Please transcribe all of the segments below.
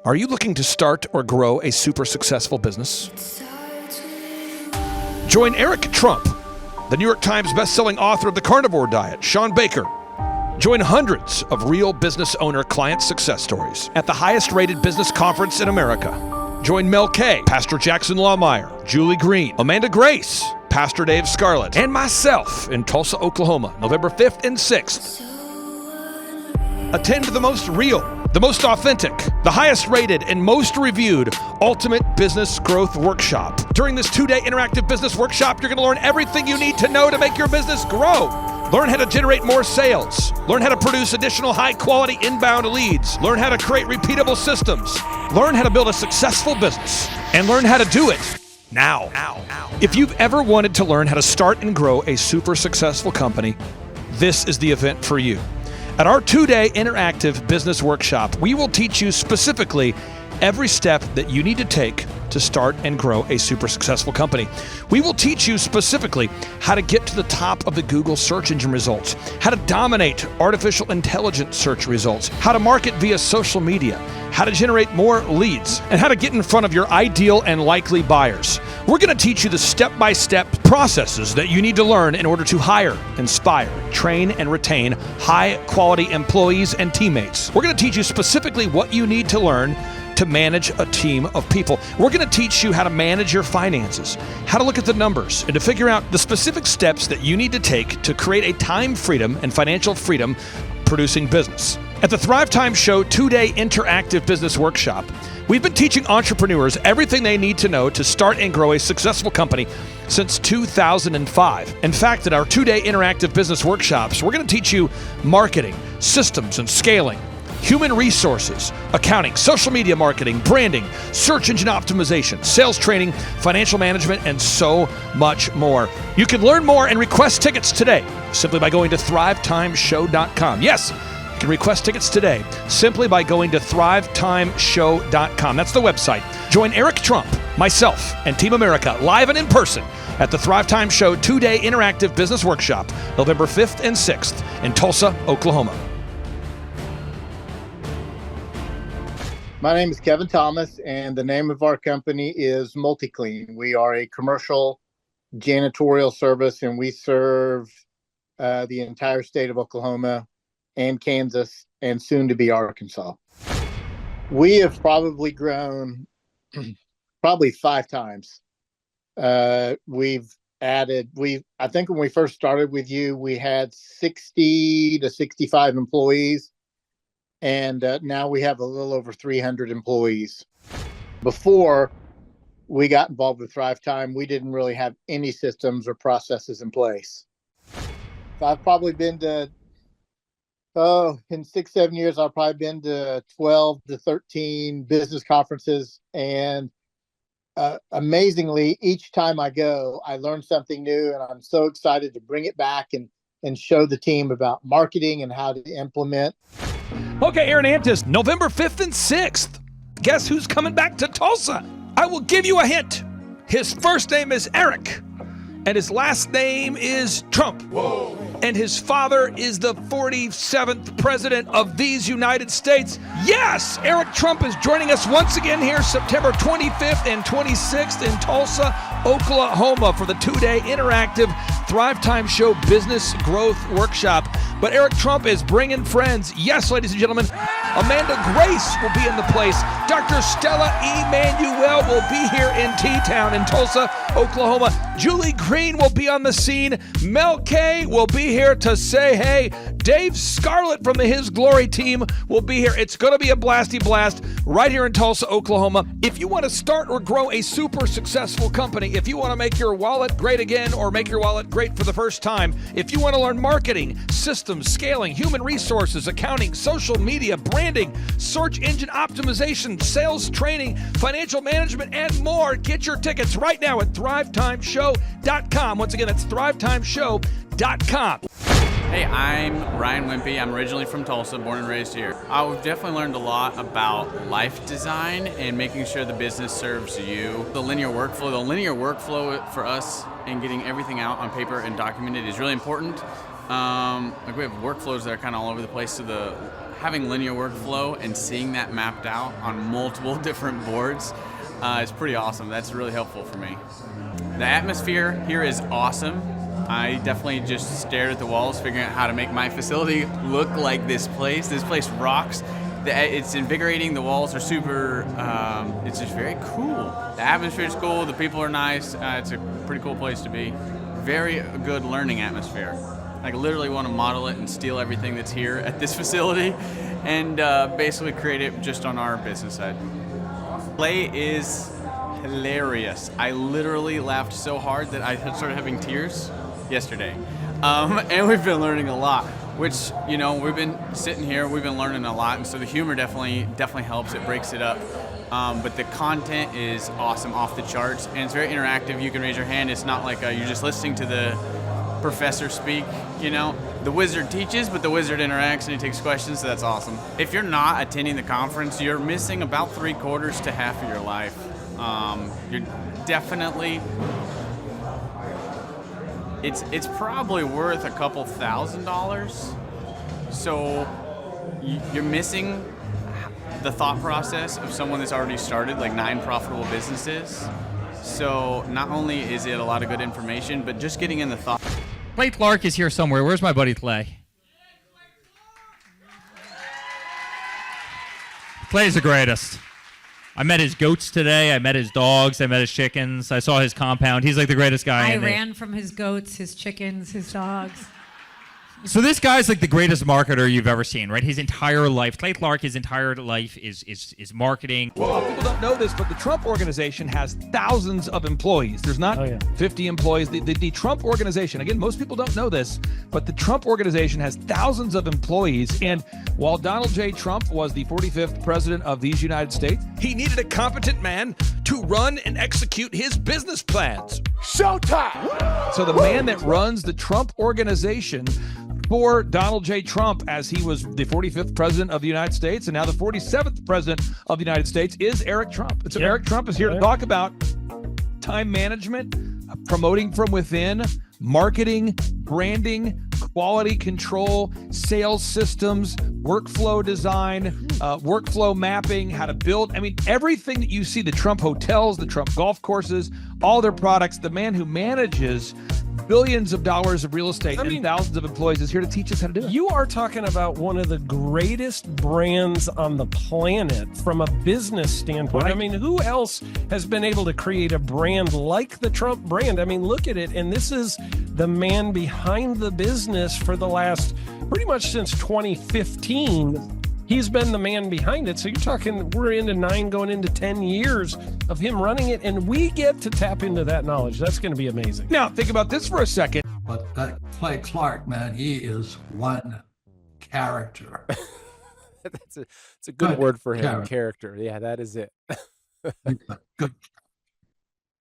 Are you looking to start or grow a super successful business? Join Eric Trump, the New York Times bestselling author of The Carnivore Diet, Sean Baker. Join hundreds of real business owner client success stories at the highest rated business conference in America. Join Mel K, Pastor Jackson Lawmeyer, Julie Green, Amanda Grace, Pastor Dave Scarlett, and myself in Tulsa, Oklahoma, November 5th and 6th. Attend the most real, the most authentic, the highest rated, and most reviewed Ultimate Business Growth Workshop. During this 2-day interactive business workshop, you're going to learn everything you need to know to make your business grow. Learn how to generate more sales. Learn how to produce additional high-quality inbound leads. Learn how to create repeatable systems. Learn how to build a successful business. And learn how to do it now. If you've ever wanted to learn how to start and grow a super successful company, this is the event for you. At our 2-day interactive business workshop, we will teach you specifically every step that you need to take to start and grow a super successful company. We will teach you specifically how to get to the top of the Google search engine results, how to dominate artificial intelligence search results, how to market via social media, how to generate more leads, and how to get in front of your ideal and likely buyers. We're going to teach you the step-by-step processes that you need to learn in order to hire, inspire, train, and retain high-quality employees and teammates. We're going to teach you specifically what you need to learn to manage a team of people. We're going to teach you how to manage your finances, how to look at the numbers, and to figure out the specific steps that you need to take to create a time freedom and financial freedom producing business. At the Thrivetime Show 2-day interactive business workshop, we've been teaching entrepreneurs everything they need to know to start and grow a successful company since 2005. In fact, at our 2-day interactive business workshops, we're going to teach you marketing, systems and scaling, human resources, accounting, social media marketing, branding, search engine optimization, sales training, financial management, and so much more. You can learn more and request tickets today simply by going to thrivetimeshow.com. Yes, you can request tickets today simply by going to thrivetimeshow.com. That's the website. Join Eric Trump, myself, and Team America live and in person at the Thrivetime Show 2-day interactive business workshop, November 5th and 6th in Tulsa, Oklahoma. My name is Kevin Thomas, and the name of our company is MultiClean. We are a commercial janitorial service, and we serve the entire state of Oklahoma and Kansas and soon to be Arkansas. We have probably grown 5 times. I think when we first started with you, we had 60 to 65 employees. And now we have a little over 300 employees. Before we got involved with Thrivetime, we didn't really have any systems or processes in place. So I've probably been to, in 6-7 years, I've probably been to 12 to 13 business conferences. And amazingly, each time I go, I learn something new, and I'm so excited to bring it back and show the team about marketing and how to implement. Okay, Aaron Antis, November 5th and 6th. Guess who's coming back to Tulsa? I will give you a hint. His first name is Eric, and his last name is Trump. Whoa. And his father is the 47th president of these United States. Yes, Eric Trump is joining us once again here September 25th and 26th in Tulsa, Oklahoma for the 2-day interactive Thrivetime Show Business Growth Workshop. But Eric Trump is bringing friends. Yes, ladies and gentlemen, Amanda Grace will be in the place. Dr. Stella Emanuel will be here in T-Town in Tulsa, Oklahoma. Julie Green will be on the scene. Mel K will be here to say hey. Dave Scarlett from the His Glory team will be here. It's going to be a blasty blast right here in Tulsa, Oklahoma. If you want to start or grow a super successful company, if you want to make your wallet great again or make your wallet great for the first time, if you want to learn marketing, systems, scaling, human resources, accounting, social media, branding, search engine optimization, sales training, financial management, and more, get your tickets right now at thrivetimeshow.com. Once again, that's thrivetimeshow.com. Hey, I'm Ryan Wimpy. I'm originally from Tulsa, born and raised here. I've definitely learned a lot about life design and making sure the business serves you. The linear workflow for us and getting everything out on paper and documented is really important. Like we have workflows that are kind of all over the place, so having linear workflow and seeing that mapped out on multiple different boards is pretty awesome. That's really helpful for me. The atmosphere here is awesome. I definitely just stared at the walls, figuring out how to make my facility look like this place. This place rocks. It's invigorating. The walls are super, it's just very cool. The atmosphere is cool. The people are nice. It's a pretty cool place to be. Very good learning atmosphere. I literally want to model it and steal everything that's here at this facility and basically create it just on our business side. Play is hilarious. I literally laughed so hard that I started having tears yesterday. And we've been learning a lot, which, you know, we've been sitting here, we've been learning a lot, and so the humor definitely helps. It breaks it up. But the content is awesome, off the charts, and it's very interactive. You can raise your hand. It's not like you're just listening to the professor speak, you know. The wizard teaches, but the wizard interacts and he takes questions, so that's awesome. If you're not attending the conference, you're missing about 3/4 to half of your life. You're definitely, it's probably worth a couple $1,000s. So you're missing the thought process of someone that's already started like 9 profitable businesses. So not only is it a lot of good information, but just getting in the thought. Clay Clark is here somewhere. Where's my buddy Clay? Clay's the greatest. I met his goats today. I met his dogs. I met his chickens. I saw his compound. He's like the greatest guy. I ran from his goats, his chickens, his dogs. So this guy's like the greatest marketer you've ever seen, right? His entire life, Clay Clark, his entire life is marketing. Well, people don't know this, but the Trump organization has thousands of employees. There's not 50 employees. The Trump organization, again, most people don't know this, but the Trump organization has thousands of employees. And while Donald J. Trump was the 45th president of these United States, he needed a competent man to run and execute his business plans. Showtime! So the man that runs the Trump organization for Donald J. Trump, as he was the 45th president of the United States and now the 47th president of the United States, is Eric Trump. And so Eric Trump is here to talk about time management, promoting from within, marketing, branding, quality control, sales systems, workflow design, workflow mapping, how to build. I mean, everything that you see, the Trump hotels, the Trump golf courses, all their products, the man who manages billions of dollars of real estate and thousands of employees is here to teach us how to do it. You are talking about one of the greatest brands on the planet from a business standpoint. Right. I mean, who else has been able to create a brand like the Trump brand? I mean, look at it. And this is the man behind the business for the last, pretty much since 2015. He's been the man behind it. So you're talking, we're into 9 going into 10 years of him running it, and we get to tap into that knowledge. That's going to be amazing. Now, think about this for a second. But that Clay Clark, man, he is one character. It's a good word for him, character. Yeah, that is it. Good,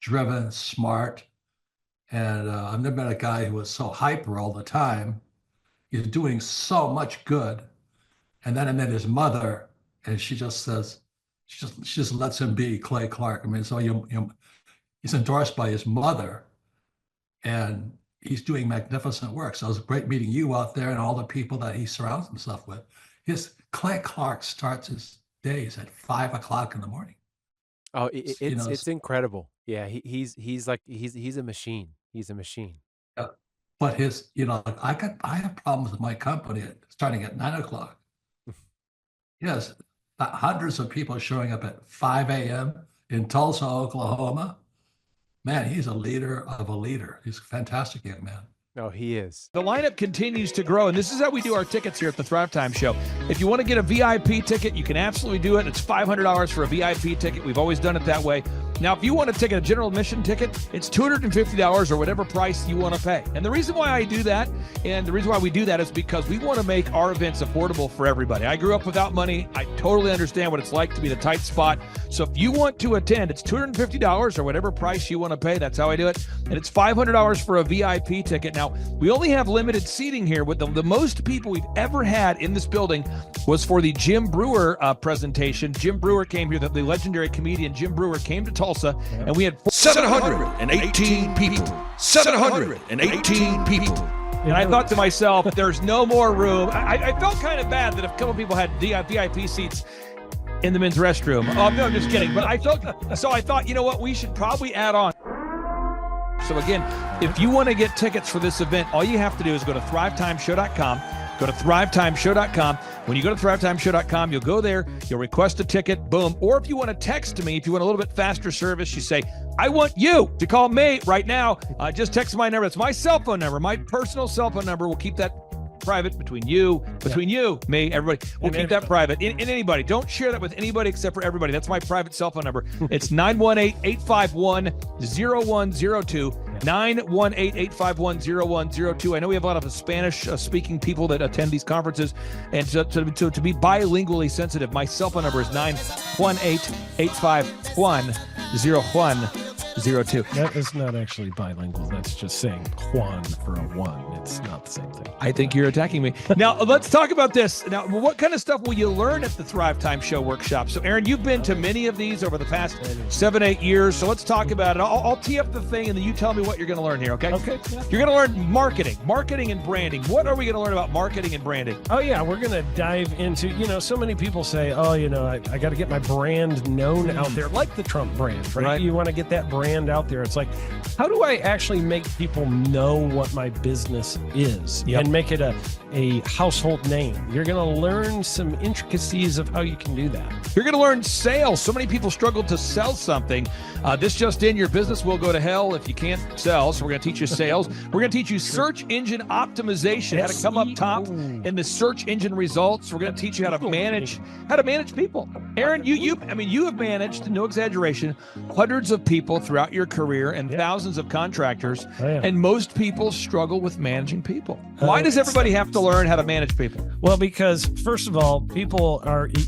driven, smart. And I've never met a guy who was so hyper all the time. He's doing so much good. And then I met his mother, and she just says, she just lets him be Clay Clark. I mean, so he's endorsed by his mother, and he's doing magnificent work. So it was great meeting you out there and all the people that he surrounds himself with. Clay Clark starts his days at 5 o'clock in the morning. Oh, it's incredible. Yeah, he's a machine. He's a machine. Yeah. But I have problems with my company starting at 9 o'clock. Yes, hundreds of people showing up at 5 a.m. in Tulsa, Oklahoma. Man, he's a leader of a leader. He's a fantastic young man. No, he is. The lineup continues to grow, and this is how we do our tickets here at the Thrivetime Show. If you want to get a VIP ticket, you can absolutely do it. It's $500 for a VIP ticket. We've always done it that way. Now, if you want to take a general admission ticket, it's $250 or whatever price you want to pay. And the reason why I do that, and the reason why we do that is because we want to make our events affordable for everybody. I grew up without money. I totally understand what it's like to be in a tight spot. So if you want to attend, it's $250 or whatever price you want to pay. That's how I do it. And it's $500 for a VIP ticket. Now, we only have limited seating here. With the most people we've ever had in this building was for the Jim Brewer presentation. Jim Brewer came here, the legendary comedian Jim Brewer came to Tulsa, and we had 718 people. 718 people. And I thought to myself, there's no more room. I felt kind of bad that a couple people had VIP seats in the men's restroom. Oh, no, I'm just kidding. But I thought, you know what? We should probably add on. So again, if you want to get tickets for this event, all you have to do is go to thrivetimeshow.com. Go to thrivetimeshow.com. When you go to thrivetimeshow.com, you'll go there, you'll request a ticket, boom. Or if you want to text me, if you want a little bit faster service, you say, I want you to call me right now. Just text my number. It's my cell phone number, my personal cell phone number. We'll keep that private between you, me, everybody. We'll keep that private. And anybody, don't share that with anybody except for everybody. That's my private cell phone number. It's 918-851-0102. 918-851-0102. I know we have a lot of Spanish-speaking people that attend these conferences, and so to be bilingually sensitive, my cell phone number is 918-851-0102. That is not actually bilingual. That's just saying Juan for a one. It's not the same thing. I think you're attacking me. Now, let's talk about this. Now, what kind of stuff will you learn at the Thrive Time Show workshop? So, Aaron, you've been to many of these over the past 7-8 years. So let's talk about it. I'll tee up the thing, and then you tell me what you're going to learn here, okay? Okay. You're going to learn marketing and branding. What are we going to learn about marketing and branding? Oh, yeah. We're going to dive into, so many people say, I got to get my brand known out there, like the Trump brand, right? You want to get that brand out there. It's like, how do I actually make people know what my business is and make it a household name? You're going to learn some intricacies of how you can do that. You're going to learn sales. So many people struggle to sell something. This just in, your business will go to hell if you can't sell. So we're going to teach you sales. We're going to teach you search engine optimization, how to come up top in the search engine results. We're going to teach you how to manage people. Aaron, you have managed, no exaggeration, hundreds of people throughout your career and thousands of contractors. And most people struggle with managing people. Why does everybody have to learn how to manage people? Well, because first of all, you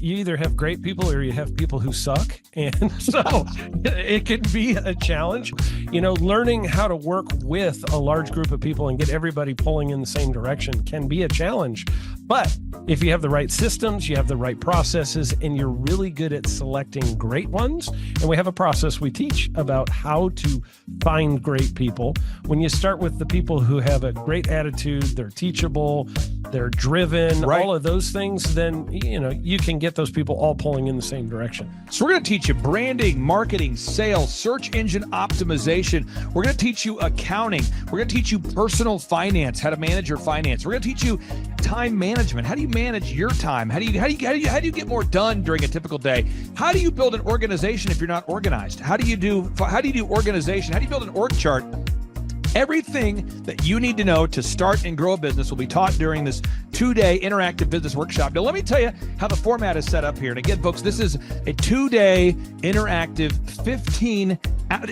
either have great people or you have people who suck. And so it can be a challenge. Learning how to work with a large group of people and get everybody pulling in the same direction can be a challenge. But if you have the right systems, you have the right processes, and you're really good at selecting great ones, and we have a process we teach about how to find great people. When you start with the people who have a great attitude, they're teachable, they're driven, all of those things, then, you can get those people all pulling in the same direction. So we're going to teach you branding, marketing, sales, search engine optimization. We're going to teach you accounting. We're going to teach you personal finance, how to manage your finance. We're going to teach you time management. How do you manage your time? How do you get more done during a typical day? How do you build an organization if you're not organized? How do you do organization? How do you build an org chart? Everything that you need to know to start and grow a business will be taught during this 2-day interactive business workshop. Now, let me tell you how the format is set up here. And again, folks, this is a 2-day interactive 15.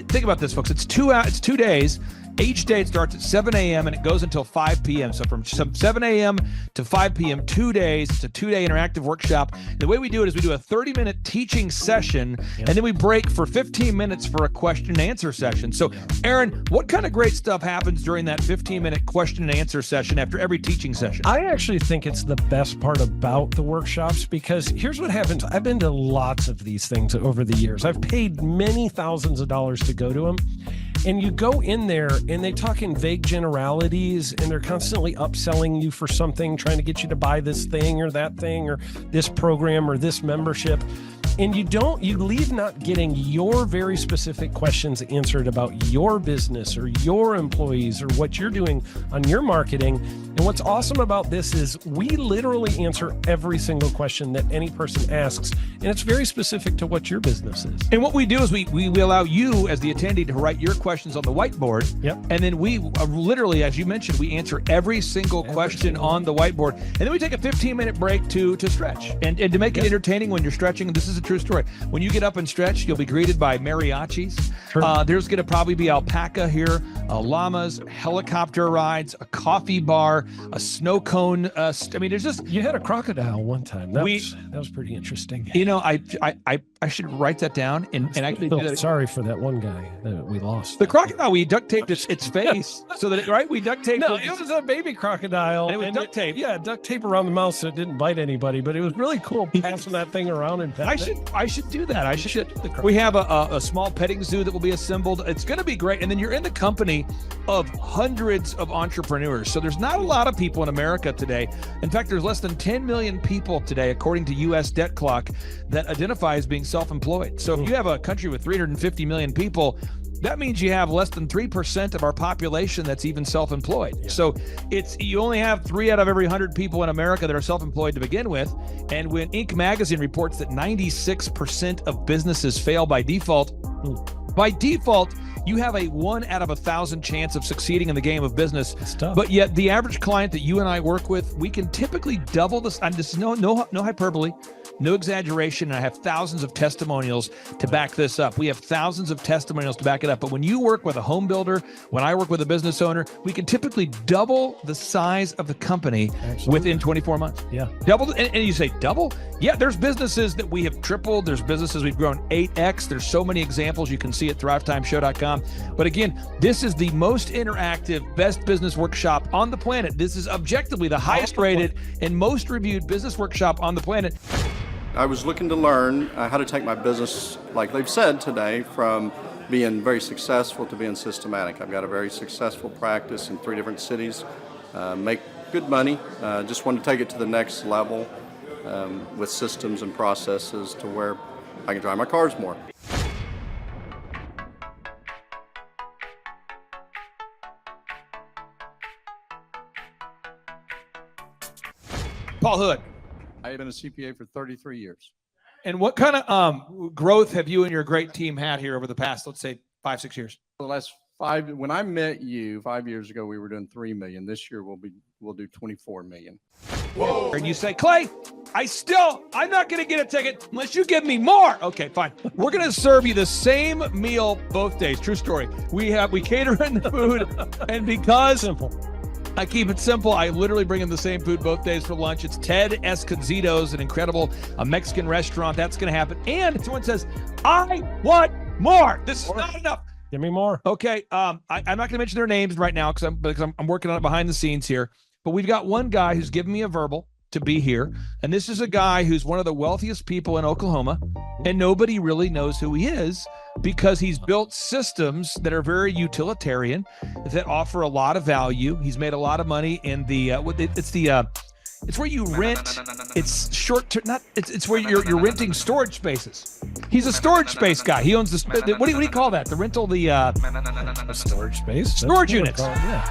Think about this, folks. It's 2 days. Each day it starts at 7 a.m. and it goes until 5 p.m. So from 7 a.m. to 5 p.m., 2 days. It's a 2-day interactive workshop. The way we do it is we do a 30-minute teaching session, and then we break for 15 minutes for a question and answer session. So, Aaron, what kind of great stuff happens during that 15-minute question and answer session after every teaching session? I actually think it's the best part about the workshops, because here's what happens. I've been to lots of these things over the years. I've paid many thousands of dollars to go to them. And you go in there and they talk in vague generalities, and they're constantly upselling you for something, trying to get you to buy this thing or that thing or this program or this membership. And you leave not getting your very specific questions answered about your business or your employees or what you're doing on your marketing. And what's awesome about this is we literally answer every single question that any person asks, and it's very specific to what your business is. And what we do is we allow you as the attendee to write your questions on the whiteboard. And then we literally, as you mentioned, we answer every single question on the whiteboard. And then we take a 15-minute break to stretch and to make it entertaining when you're stretching. This is a true story. When you get up and stretch, you'll be greeted by mariachis. There's going to probably be alpaca here, llamas, helicopter rides, a coffee bar, a snow cone. There's just... You had a crocodile one time. That was pretty interesting. I I should write that down, and I can do that. Sorry for that one guy that we lost. The crocodile, we duct taped its face so that we duct taped. No, it was a baby crocodile. And it was duct tape. Yeah, duct tape around the mouth so it didn't bite anybody. But it was really cool passing that thing around and I should do that. I should. We have a small petting zoo that will be assembled. It's going to be great. And then you're in the company of hundreds of entrepreneurs. So there's not a lot of people in America today. In fact, there's less than 10 million people today, according to U.S. Debt Clock, that identify as being self-employed. So if you have a country with 350 million people, that means you have less than 3% of our population that's even self-employed. Yeah. So you only have 3 out of every 100 people in America that are self-employed to begin with. And when Inc. magazine reports that 96% of businesses fail by default, you have a 1 out of 1,000 chance of succeeding in the game of business. It's tough. But yet the average client that you and I work with, we can typically double this. And this is no hyperbole, no exaggeration. And I have thousands of testimonials to back this up. We have thousands of testimonials to back it up. But when you work with a home builder, when I work with a business owner, we can typically double the size of the company within 24 months. Yeah. Double. And you say double? Yeah, there's businesses that we have tripled. There's businesses we've grown 8x. There's so many examples you can see at thrivetimeshow.com. But again, this is the most interactive, best business workshop on the planet. This is objectively the highest rated and most reviewed business workshop on the planet. I was looking to learn how to take my business, like they've said today, from being very successful to being systematic. I've got a very successful practice in 3 different cities, make good money. Just want to take it to the next level with systems and processes to where I can drive my cars more. Paul Hood. I have been a CPA for 33 years. And what kind of growth have you and your great team had here over the past, let's say, 5-6 years? For the last 5, when I met you 5 years ago, we were doing 3 million. This year we'll do 24 million. Whoa. And you say, Clay, I'm not going to get a ticket unless you give me more. Okay, fine. We're going to serve you the same meal both days. True story. We cater in the food, and because I keep it simple, I literally bring in the same food both days for lunch. It's Ted Escondido's, an incredible Mexican restaurant. That's going to happen. And someone says, I want more. This is not enough. Give me more. Okay. I'm not going to mention their names right now because I'm working on it behind the scenes here. But we've got one guy who's given me a verbal to be here. And this is a guy who's one of the wealthiest people in Oklahoma. And nobody really knows who he is because he's built systems that are very utilitarian, that offer a lot of value. He's made a lot of money in the, it's where you rent. It's short term. It's where you're renting storage spaces. He's a storage space guy. He owns what do you call that? The rental, a storage space. Storage units.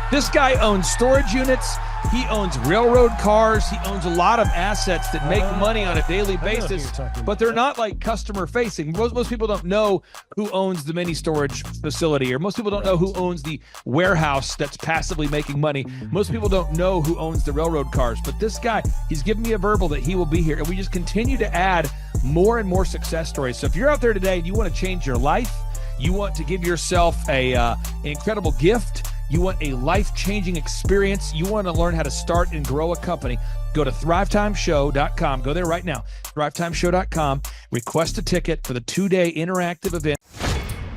This guy owns storage units. He owns railroad cars. He owns a lot of assets that make money on a daily basis, but they're not like customer facing. Most people don't know who owns the mini storage facility, or most people don't know who owns the warehouse that's passively making money. Most people don't know who owns the railroad cars, but this guy, he's given me a verbal that he will be here, and we just continue to add more and more success stories. So if you're out there today and you want to change your life, you want to give yourself an incredible gift, you want a life-changing experience, you want to learn how to start and grow a company, go to thrivetimeshow.com. Go there right now, thrivetimeshow.com. Request a ticket for the 2-day interactive event.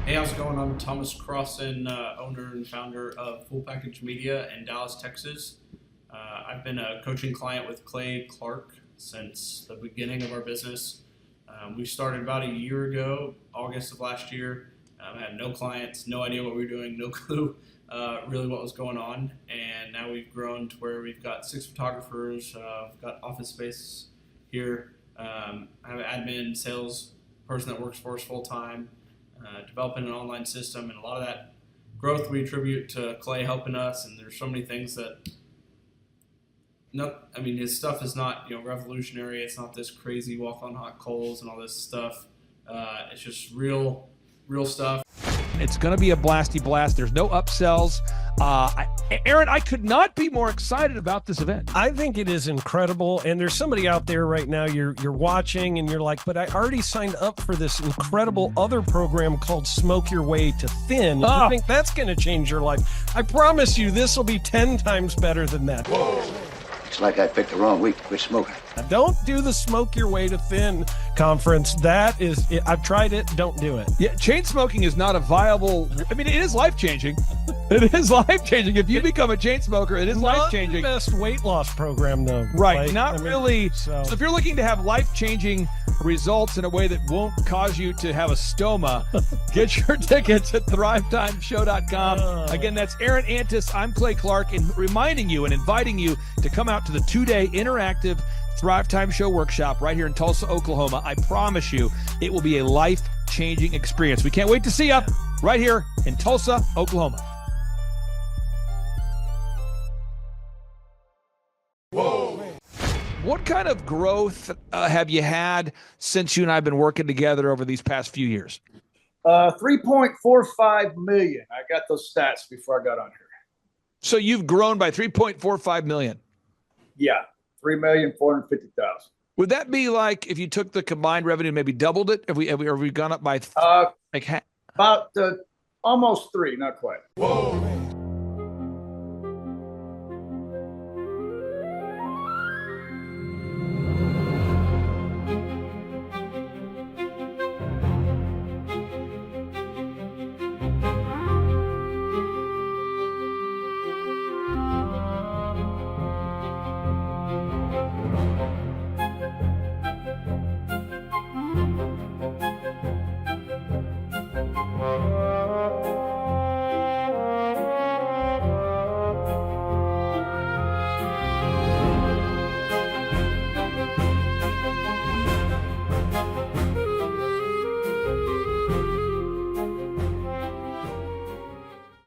Hey, how's it going? I'm Thomas Crossan, owner and founder of Full Package Media in Dallas, Texas. I've been a coaching client with Clay Clark since the beginning of our business. We started about a year ago, August of last year. I had no clients, no idea what we were doing, no clue really what was going on. And now we've grown to where we've got 6 photographers, we've got office space here. I have an admin, sales person that works for us full time, developing an online system. And a lot of that growth we attribute to Clay helping us. And there's so many things that his stuff is not, revolutionary. It's not this crazy walk on hot coals and all this stuff. It's just real stuff. It's going to be a blasty blast. There's no upsells. Aaron, I could not be more excited about this event. I think it is incredible. And there's somebody out there right now, you're watching and you're like, but I already signed up for this incredible other program called Smoke Your Way to Thin. I think that's going to change your life. I promise you this will be 10 times better than that. It's like I picked the wrong week to quit smoking. Don't do the smoke your way to thin conference. That is, I've tried it. Don't do it. Yeah, chain smoking is not a viable. I mean, it is life changing. It is life changing. If you become a chain smoker, it is life changing. Not the best weight loss program, though. Right, Like, not really. So if you're looking to have life changing results in a way that won't cause you to have a stoma, get your tickets at thrivetimeshow.com. Again, that's Aaron Antis. I'm Clay Clark, and reminding you and inviting you to come out to the 2-day interactive Thrive Time Show workshop right here in Tulsa, Oklahoma. I promise you it will be a life-changing experience. We can't wait to see you right here in Tulsa, Oklahoma. Whoa. What kind of growth have you had since you and I have been working together over these past few years? 3.45 million. I got those stats before I got on here. So you've grown by 3.45 million. Yeah, 3,450,000. Would that be like if you took the combined revenue and maybe doubled it? Have we gone up by about almost 3, not quite. Whoa.